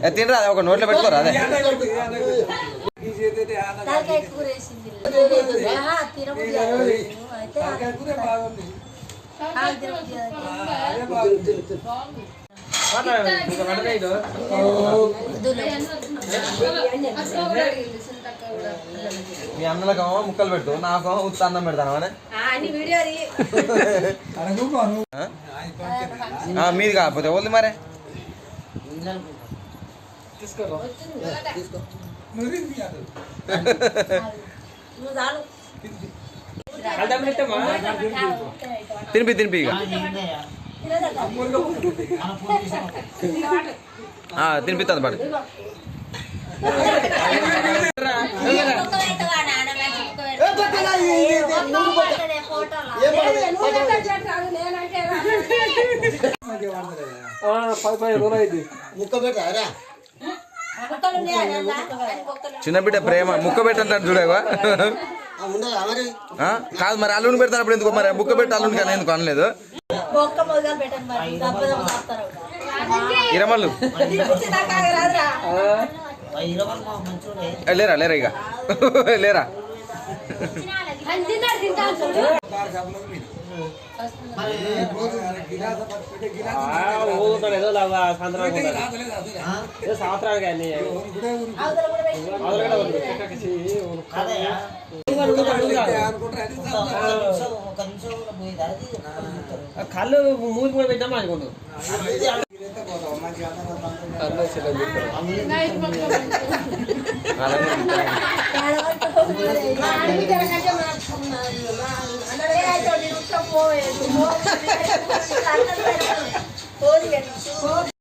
తినరా ఒక నోట్లో పెట్టుకోరా అదే మీ అన్నలకేమో ముక్కలు పెట్టు నాకేమో ఉత్త అన్నం పెడతాను మీది కాకపోతే వద్దు మరే తినిపి తినిపి ఇక తినిపిస్తుంది పడు చిన్న బిడ్డ ప్రేమ ముక్క పెట్టంటాడు చూడేవా కాదు మరి అల్లుని పెడతాను అప్పుడు ఎందుకు మరి ముక్క పెట్టి అల్లుని కానీ ఎందుకు అనలేదు ఇరమల్లు లేరా లేరా ఇక లేరా కళ్ళు మూసి కూడా పెట్టామా అనుకోండి పోయేది